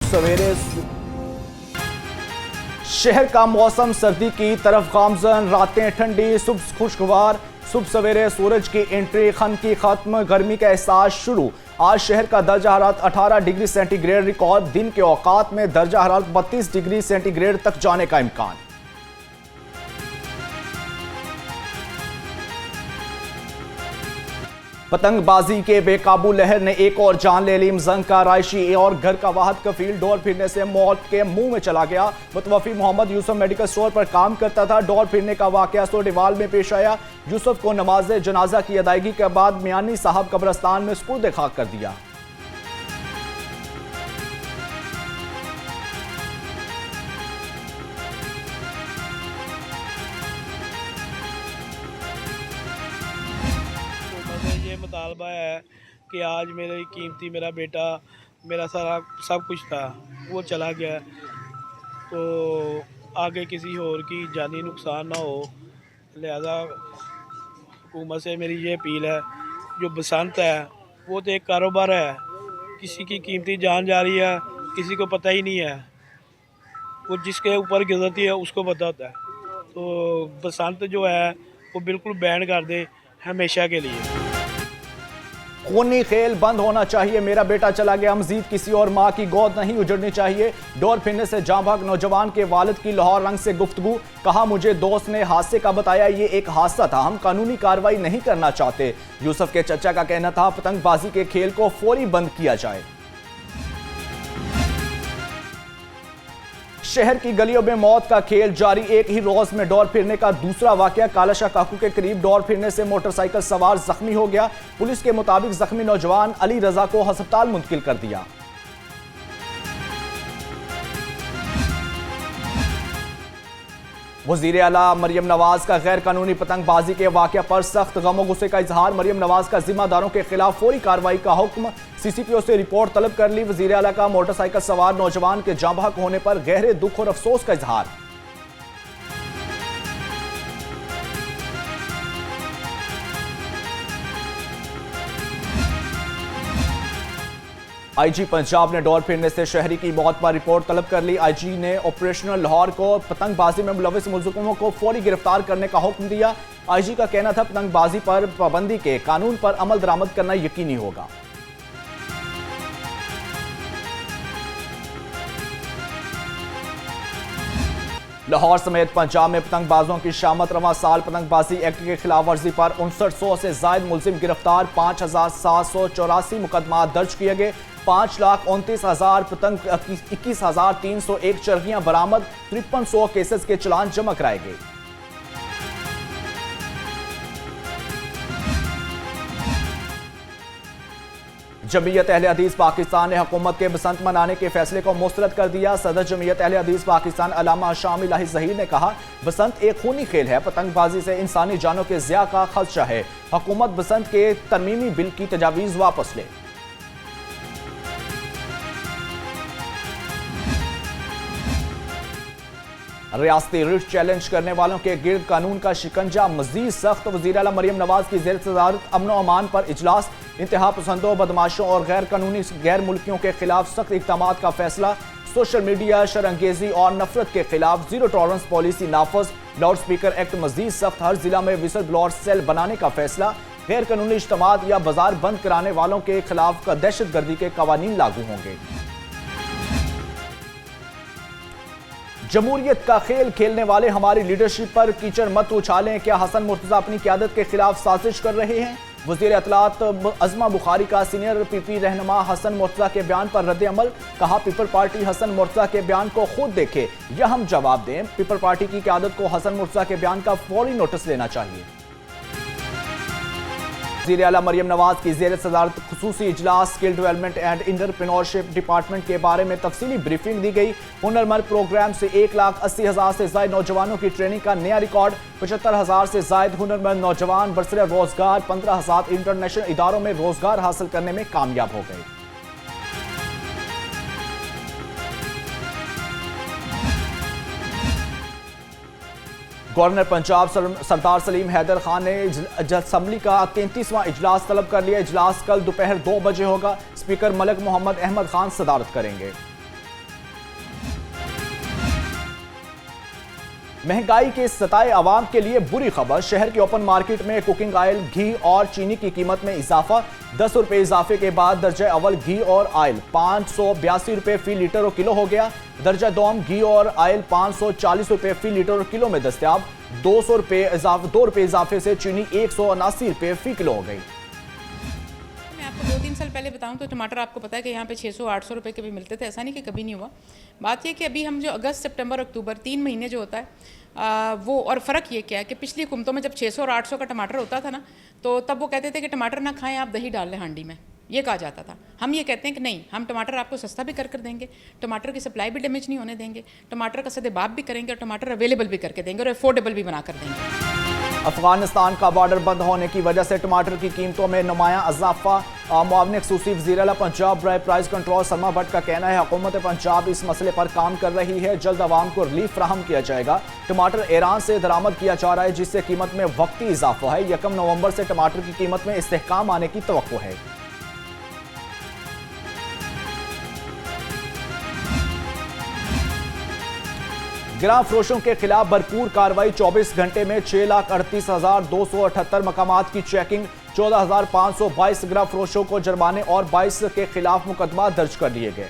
सवेरे शहर का मौसम सर्दी की तरफ गामजन, रातें ठंडी, सुबह खुशगवार। सुबह सवेरे सूरज की एंट्री, खन की खत्म, गर्मी का एहसास शुरू। आज शहर का दर्जा हरारत 18 डिग्री सेंटीग्रेड रिकॉर्ड। दिन के औकात में दर्जा हरारत 32 डिग्री सेंटीग्रेड तक जाने का इम्कान। पतंगबाजी के बेकाबू लहर ने एक और जान ले ली। जंग का रायशी और घर का वाहद कफील डोर फिरने से मौत के मुंह में चला गया। मुतवफी मोहम्मद यूसुफ मेडिकल स्टोर पर काम करता था। डोर फिरने का वाकया सोडेवाल में पेश आया। यूसुफ को नमाज जनाजा की अदायगी के बाद मियानी साहब कब्रस्तान में सुपुर्द खाक कर दिया। ये मुतालबा है कि आज मेरे कीमती मेरा बेटा, मेरा सारा सब कुछ था, वो चला गया, तो आगे किसी और की जानी नुकसान ना हो। लिहाजा हुकूमत से मेरी ये अपील है, जो बसंत है वो तो एक कारोबार है, किसी की कीमती जान जा रही है, किसी को पता ही नहीं है, वो जिसके ऊपर गुजरती है उसको पता होता है। तो बसंत जो है वो बिल्कुल बैन कर दे हमेशा के लिए। खूनी खेल बंद होना चाहिए, मेरा बेटा चला गया, मजीद किसी और मां की गोद नहीं उजड़नी चाहिए। डोर फिरने से जाँ भाग नौजवान के वालिद की लाहौर रंग से गुफ्तगू। कहा, मुझे दोस्त ने हादसे का बताया, ये एक हादसा था, हम कानूनी कार्रवाई नहीं करना चाहते। यूसुफ के चचा का कहना था, पतंगबाजी के खेल को फौरी बंद किया जाए। शहर की गलियों में मौत का खेल जारी। एक ही रोज में डोर फिरने का दूसरा वाकया। कालाशाह काकू के करीब डोर फिरने से मोटरसाइकिल सवार जख्मी हो गया। पुलिस के मुताबिक जख्मी नौजवान अली रजा को अस्पताल मुंतकिल कर दिया। वज़ीर आला मरियम नवाज का गैर कानूनी पतंगबाजी के वाकया पर सख्त गम और गुस्से का इजहार। मरियम नवाज का जिम्मेदारों के खिलाफ फौरी कार्रवाई का हुक्म। सीसीपीओ से रिपोर्ट तलब कर ली। वज़ीर आला का मोटरसाइकिल सवार नौजवान के जाँ बहक होने पर गहरे दुख और अफसोस का इजहार। आईजी पंजाब ने डोर फिरने से शहरी की मौत पर रिपोर्ट तलब कर ली। आईजी ने ऑपरेशनल लाहौर को पतंगबाजी में मुलविस मुल्जिमों को फौरी गिरफ्तार करने का हुक्म दिया। आईजी का कहना था, पतंगबाजी पर पाबंदी के कानून पर अमल दरामद करना यकीनी होगा। लाहौर समेत पंजाब में पतंगबाजों की शामत। रवां साल पतंगबाजी एक्ट की खिलाफ वर्जी पर 5900 से जायद मुलजिम गिरफ्तार। 5784 मुकदमा दर्ज किए गए। 5,29,000 पतंग, 21,301 चरगियां बरामद। 5300 केसेस के चलान जमा कराए गए। जमीयत अहले हदीस पाकिस्तान ने हुकूमत के बसंत मनाने के फैसले को मुस्तरद कर दिया। सदर जमीयत अहले हदीस पाकिस्तान अल्लामा शाम इलाही ज़हीर ने कहा, बसंत एक खूनी खेल है, पतंगबाजी से इंसानी जानों के ज़िया का खदशा है। हुकूमत बसंत के तरमीमी बिल की तजावीज़ वापस ले। रियासती रिट चैलेंज करने वालों के गिर्द कानून का शिकंजा मजीद सख्त। वज़ीर आला मरियम नवाज की ज़ेर सदारत अमन और अमान पर इजलास। इंतहा पसंदों, बदमाशों और गैर कानूनी गैर मुल्कियों के खिलाफ सख्त इक़दाम का फैसला। सोशल मीडिया, शरंगेजी और नफरत के खिलाफ जीरो टॉलरेंस पॉलिसी नाफज। लाउड स्पीकर एक्ट मजीद सख्त। हर जिला में विसल ब्लॉर सेल बनाने का फैसला। गैर कानूनी इज्तिमात या बाजार बंद कराने वालों के खिलाफ दहशत गर्दी के कवानीन लागू होंगे। जमहूरियत का खेल खेलने वाले हमारी लीडरशिप पर कीचड़ मत उछालें। क्या हसन मुर्तजा अपनी क़यादत के खिलाफ साजिश कर रहे हैं? वज़ीर इत्तलात अज़मा बुखारी का सीनियर पीपी रहनुमा हसन मुर्तजा के बयान पर रद्द अमल। कहा, पीपल पार्टी हसन मुर्तजा के बयान को खुद देखे या हम जवाब दें। पीपल पार्टी की क़यादत को हसन मुर्तजा के बयान का फौरी नोटिस लेना चाहिए। वज़ीर आला मरियम नवाज की ज़ेर सदारत खुसूसी इजलास। Skill development and entrepreneurship department के बारे में तफसीली ब्रीफिंग दी गई। हुनरमंद प्रोग्राम से 1,80,000 से ज्यादा नौजवानों की ट्रेनिंग का नया रिकॉर्ड। 75,000 से ज्यादा हुनरमंद नौजवान बरसरे रोजगार। 15,000 इंटरनेशनल इदारों में रोजगार हासिल करने में कामयाब हो गए। गवर्नर पंजाब सरदार सलीम हैदर खान ने असम्बली का 33वां इजलास तलब कर लिया। इजलास कल दोपहर 2 बजे होगा। स्पीकर मलिक मोहम्मद अहमद खान सदारत करेंगे। महंगाई के सताए आवाम के लिए बुरी खबर। शहर के ओपन मार्केट में कुकिंग ऑयल, घी और चीनी की कीमत में इजाफा। 10 रुपए इजाफे के बाद दर्जा अव्वल घी और ऑयल 582 रुपए फी लीटर और किलो हो गया। दर्जा दोम घी और ऑयल 540 रुपए फी लीटर और किलो में दस्तयाब। 2 रुपए इजाफे से चीनी 179 रुपए फी किलो हो गई। मैं आपको 2-3 साल पहले बताऊं तो टमाटर आपको पता है कि यहाँ पे 600-800 रुपए के भी मिलते थे, ऐसा नहीं कि कभी नहीं हुआ। बात ये कि अभी हम जो अगस्त, सितंबर, अक्टूबर 3 महीने जो होता है वो, और फ़र्क ये क्या है कि पिछली हुकूमतों में जब 600 और 800 का टमाटर होता था ना, तो तब वो कहते थे कि टमाटर ना खाएं, आप दही डाल लें हांडी में, ये कहा जाता था। हम ये कहते हैं कि नहीं, हम टमाटर आपको सस्ता भी कर देंगे, टमाटर की सप्लाई भी डैमेज नहीं होने देंगे, टमाटर का सदेबाप भी करेंगे और टमाटर अवेलेबल भी करके देंगे और अफोर्डेबल भी बना कर देंगे। अफगानिस्तान का बॉर्डर बंद होने की वजह से टमाटर की कीमतों में नुमाया इजाफा। मुआविन खसूसी वज़ीर आला पंजाब बराए प्राइस कंट्रोल सलमा भट्ट का कहना है हुकूमत पंजाब इस मसले पर काम कर रही है, जल्द आवाम को रिलीफ फराहम किया जाएगा। टमाटर ईरान से दरामद किया जा रहा है, जिससे कीमत में वक्ती इजाफा है। 1 नवंबर से टमाटर की कीमत में इस्तेहकाम आने की तवक्को है। गिरां फरोशों के खिलाफ भरपूर कार्रवाई। 24 घंटे में 6,38,278 मकामात की चेकिंग। 14,522 गिरां फरोशों को जुर्माने और 22 के खिलाफ मुकदमा दर्ज कर लिए गए।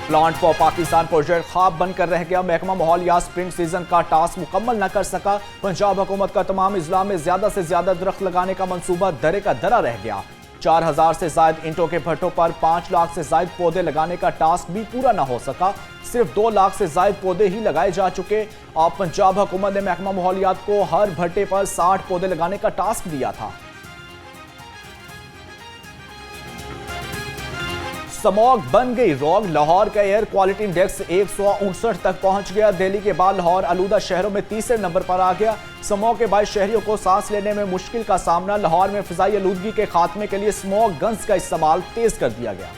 प्लांट फॉर पाकिस्तान प्रोजेक्ट ख्वाब बनकर रह गया। महकमा माहौलियात स्प्रिंग सीजन का टास्क मुकम्मल न कर सका। पंजाब हुकूमत का तमाम अजला में ज्यादा से ज्यादा दरख्त लगाने का मंसूबा दरे का दरा रह गया। 4,000 से जायद ईंटों के भट्टों पर 5 लाख से जायद पौधे लगाने का टास्क भी पूरा ना हो सका। सिर्फ 2 लाख से जायद पौधे ही लगाए जा चुके। और पंजाब हुकूमत ने महकमा माहौलियात को हर भट्टे पर 60 पौधे लगाने का टास्क दिया था। स्मॉग बन गई रॉग। लाहौर का एयर क्वालिटी इंडेक्स 159 तक पहुंच गया। दिल्ली के बाद लाहौर आलूदा शहरों में तीसरे नंबर पर आ गया। स्मॉग के बाद शहरियों को सांस लेने में मुश्किल का सामना। लाहौर में फिजाई आलूदगी के खात्मे के लिए स्मॉग गन्स का इस्तेमाल तेज कर दिया गया।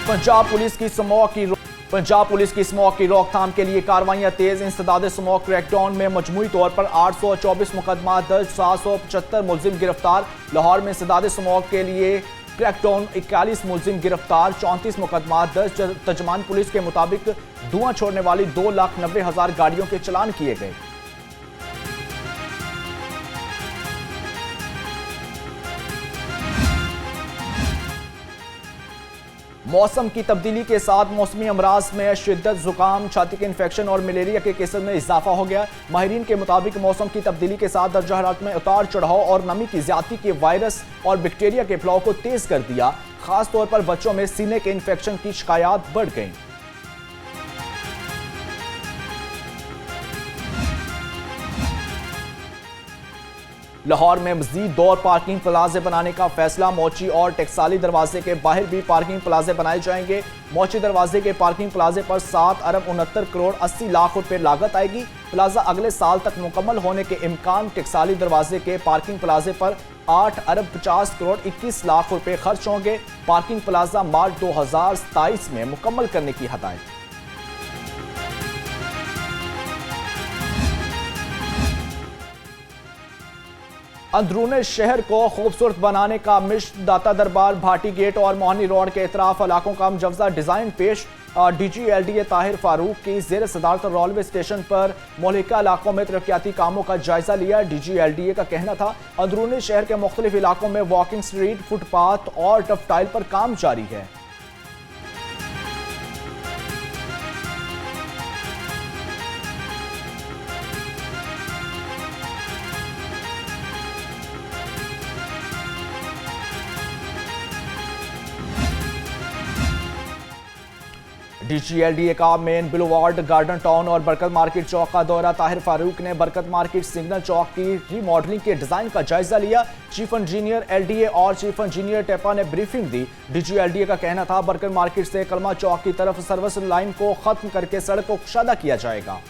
पंजाब पुलिस की स्मॉग की रोकथाम के लिए कार्रवाइयां तेज। इंसदाद स्मॉग क्रैकडाउन में मजमूई तौर पर 824 मुकदमा दर्ज, 775 मुलजिम गिरफ्तार। लाहौर में इंसदाद स्मॉग के लिए क्रैकडाउन 41 मुलजिम गिरफ्तार, 34 मुकदमा दर्ज। तर्जमान पुलिस के मुताबिक धुआं छोड़ने वाली 2,90,000 गाड़ियों के चालान किए गए। मौसम की तब्दीली के साथ मौसमी अमराज में शिद्दत, जुकाम, छाती के इन्फेक्शन और मलेरिया के केसेस में इजाफा हो गया। माहिरीन के मुताबिक मौसम की तब्दीली के साथ दर्जा हरारत में उतार चढ़ाव और नमी की ज्यादती के वायरस और बैक्टीरिया के फैलाव को तेज कर दिया। खासतौर पर बच्चों में सीने के इन्फेक्शन की शिकायत बढ़ गई। लाहौर में मजीद 2 पार्किंग प्लाजे बनाने का फैसला। मोची और टेक्साली दरवाजे के बाहर भी पार्किंग प्लाजे बनाए जाएंगे। मोची दरवाजे के पार्किंग प्लाजे पर 7 अरब 69 करोड़ 80 लाख रुपए लागत आएगी। प्लाजा अगले साल तक मुकम्मल होने के इम्कान। टेक्साली दरवाजे के पार्किंग प्लाजे पर 8 अरब 50 करोड़ 21 लाख रुपए खर्च होंगे। पार्किंग प्लाजा मार्च 2027 में मुकम्मल करने की हदायत। अंदरूनी शहर को खूबसूरत बनाने का मिशन। दाता दरबार, भाटी गेट और मोहनी रोड के इतराफ इलाकों का मुजव्वजा डिजाइन पेश। DGLDA ताहिर फारूक की जेर सदारत रेलवे स्टेशन पर मोहल्लिका इलाकों में तरक्याती कामों का जायजा लिया। DGLDA का कहना था अंदरूनी शहर के मुख्तलिफ इलाकों में वॉकिंग स्ट्रीट, फुटपाथ और टफ टाइल पर काम जारी है। DGLDA का मेन बुलवार्ड, गार्डन टाउन और बरकत मार्केट चौक का दौरा। ताहिर फारूक ने बरकत मार्केट सिग्नल चौक की रीमॉडलिंग के डिजाइन का जायजा लिया। चीफ इंजीनियर LDA और चीफ इंजीनियर टेपा ने ब्रीफिंग दी। DGLDA का कहना था बरकत मार्केट से कलमा चौक की तरफ सर्विस लाइन को खत्म करके सड़क को कुशादा किया जाएगा।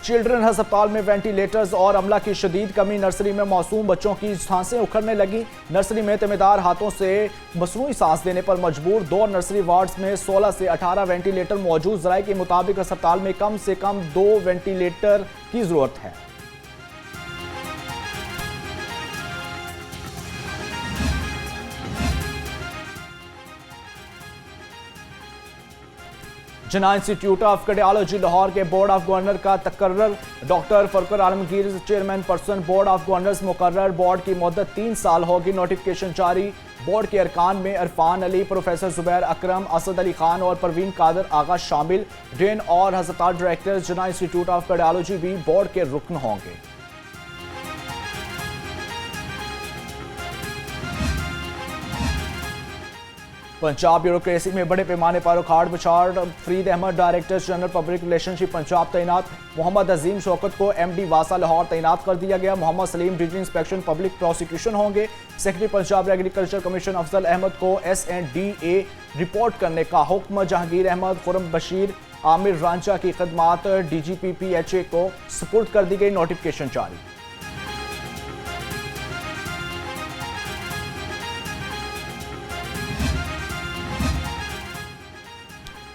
चिल्ड्रन अस्पताल में वेंटिलेटर्स और अमला की शदीद कमी। नर्सरी में मासूम बच्चों की सांसें उखड़ने लगी। नर्सरी में तमेदार हाथों से मसनूई सांस देने पर मजबूर। 2 नर्सरी वार्ड्स में 16 से 18 वेंटिलेटर मौजूद। ज़राए के मुताबिक अस्पताल में कम से कम 2 वेंटिलेटर की जरूरत है। Jinnah institute of cardiology Lahore के बोर्ड ऑफ गवर्नर का तकर्रर। Doctor Fakhar Alamgir chairman person board of governors मुकर्रर। बोर्ड की मुद्दत 3 साल होगी। नोटिफिकेशन जारी। बोर्ड के अरकान में इरफान अली, प्रोफेसर जुबैर अकरम, असद अली खान और परवीन कादर आगा शामिल। डेन और अस्पताल director Jinnah institute of cardiology भी बोर्ड के रुकन होंगे। पंजाब ब्यूरोक्रेसी में बड़े पैमाने पर उखाड़ पछाड़। Farid Ahmed director general public relationship Punjab तैनात। मोहम्मद अजीम शौकत को MD वासा लाहौर तैनात कर दिया गया। Mohammad Saleem DG inspection public prosecution होंगे। Secretary Punjab agriculture commission Afzal Ahmed को SNDA रिपोर्ट करने का हुक्म। जहांगीर अहमद, खुरम बशीर, आमिर रांचा की खदमात DGPPHA को सुपुर्द कर दी गई। नोटिफिकेशन जारी।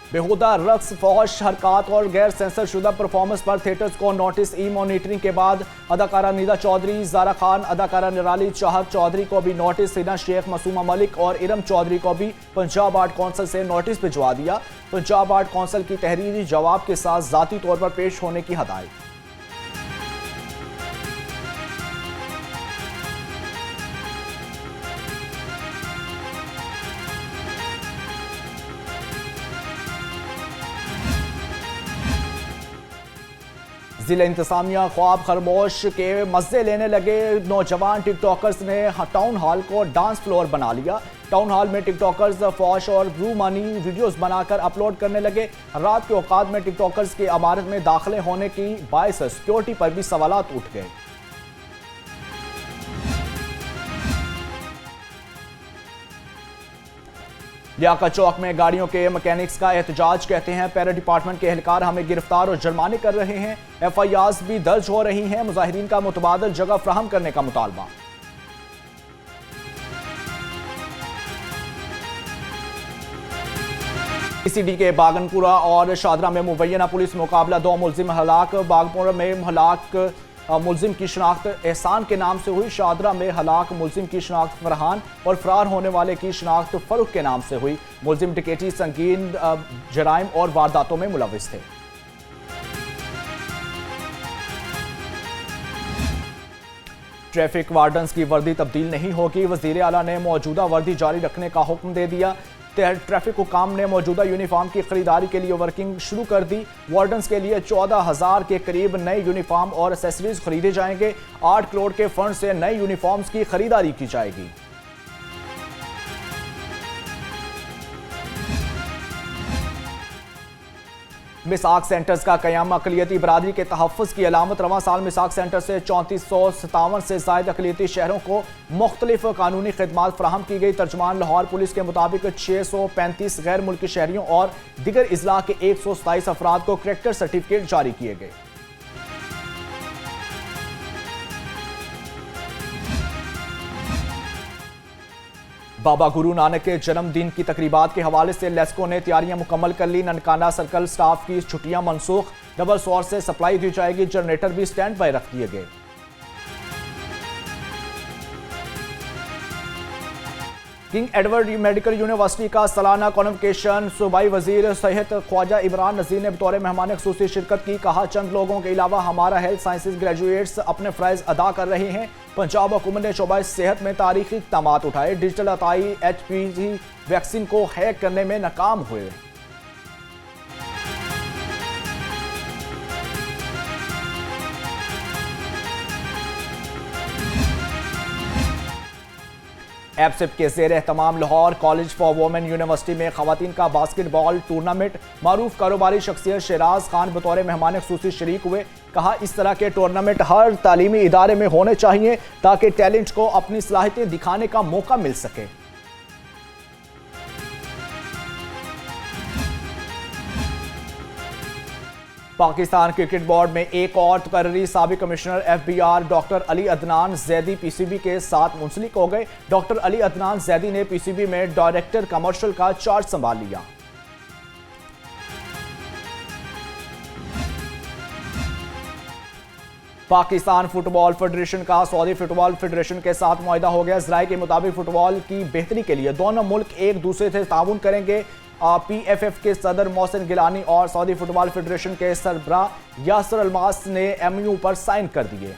बेहुदा रक्स, फौश हरकत और गैर सेंसर शुदा परफॉर्मेंस पर थिएटर्स को नोटिस। मॉनिटरिंग के बाद अदाकारा निदा चौधरी, जारा खान, अदाकारा निराली चाहत चौधरी को भी नोटिस। सीना शेख, मासूमा मलिक और इरम चौधरी को भी पंजाब आर्ट कौंसिल से नोटिस भिजवा दिया। पंजाब आर्ट कौंसिल की तहरीरी जवाब के साथ जाती तौर पर पेश होने की हदायत। जिला इंतजामिया ख्वाब खरगोश के मजे लेने लगे। नौजवान टिकटॉकर्स ने टाउन हॉल को डांस फ्लोर बना लिया। टाउन हॉल में टिकटॉकर्स फौश और रूमानी वीडियोस बनाकर अपलोड करने लगे। रात के औकात में टिकटॉकर्स की इमारत में दाखिले होने की बायस सिक्योरिटी पर भी सवालात उठ गए। लियाकत चौक में गाड़ियों के मैकेनिक्स का एहतजाज। कहते हैं पैरा डिपार्टमेंट के एहलकार हमें गिरफ्तार और जुर्माने कर रहे हैं। FIRs भी दर्ज हो रही हैं। मुजाहिरीन का मुतबादल जगह फ्राहम करने का मुतालबा। PCD के बागनपुरा और शादरा में मुबैना पुलिस मुकाबला। 2 मुलजिम हलाक। बागपुरा में हलाक मुलजिम की शनाख्त एहसान के नाम से हुई। शादरा में हलाक मुलजिम की शनाख्त फरहान और फरार होने वाले की शनाख्त फरुख के नाम से हुई। मुलजिम डकैती, संगीन जराइम और वारदातों में मुलविस थे। ट्रैफिक वार्डन्स की वर्दी तब्दील नहीं होगी। वजीर आला ने मौजूदा वर्दी जारी रखने का हुक्म दे दिया। ट्रैफिक हुकाम ने मौजूदा यूनिफॉर्म की खरीदारी के लिए वर्किंग शुरू कर दी। वार्डन्स के लिए 14,000 के करीब नए यूनिफॉर्म और एसेसरीज खरीदे जाएंगे। 8 करोड़ के फंड से नए यूनिफॉर्म्स की खरीदारी की जाएगी। मिसाक सेंटर्स का कयाम अकलियती बरादरी के तहफ़्फ़ुज़ की अलामत। रवां साल मिसाक सेंटर से 3457 से ज़ायद अकलियती शहरों को मुख्तलिफ कानूनी खदमात फराहम की गई। तर्जुमान लाहौर पुलिस के मुताबिक 635 गैर मुल्की शहरियों और दिगर इजला के 127 अफराद को करैक्टर सर्टिफिकेट जारी किए गए। बाबा गुरु नानक के जन्मदिन की तकरीबात के हवाले से लेस्को ने तैयारियां मुकम्मल कर ली। ननकाना सर्कल स्टाफ की छुट्टियां मनसूख। डबल सोर्स से सप्लाई दी जाएगी। जनरेटर भी स्टैंड बाय रख दिए गए। किंग एडवर्ड मेडिकल यूनिवर्सिटी का सालाना कॉन्वोकेशन। सूबाई वजीर सेहत ख्वाजा इमरान नज़ीर ने बतौर मेहमान खुसूसी शिरकत की। कहा, चंद लोगों के अलावा हमारा हेल्थ साइंसेज ग्रेजुएट्स अपने फ़राइज़ अदा कर रहे हैं। पंजाब हुकूमत ने शोबा सेहत में तारीखी इक़दामात उठाए। डिजिटल अताई HPV वैक्सीन को हैक करने में नाकाम हुए। एपसिप के ज़ेर एहतमाम Lahore college for women university में खवातीन का बास्केटबॉल टूर्नामेंट। मारूफ कारोबारी शख्सियत शहराज खान बतौर मेहमान खुसूसी शरीक हुए। कहा, इस तरह के टूर्नामेंट हर तालीमी इदारे में होने चाहिए ताकि टैलेंट को अपनी सलाहियतें दिखाने का मौका मिल सके। पाकिस्तान क्रिकेट बोर्ड में एक और तकर्री साबिक commissioner FBR doctor Ali Adnan Zaidi PCB के साथ मुंसलिक हो गए। डॉक्टर अली अदनान जैदी ने पीसीबी में डायरेक्टर कमर्शियल का चार्ज संभाल लिया। पाकिस्तान फुटबॉल फेडरेशन का सऊदी फुटबॉल फेडरेशन के साथ मुआहदा हो गया। ज़राए के मुताबिक फुटबॉल की बेहतरी के लिए दोनों मुल्क एक दूसरे से ताउन करेंगे। पीएफएफ के सदर मोहसिन गिलानी और सऊदी फुटबॉल फेडरेशन के सरबराह यासर अलमास ने एमयू पर साइन कर दिए।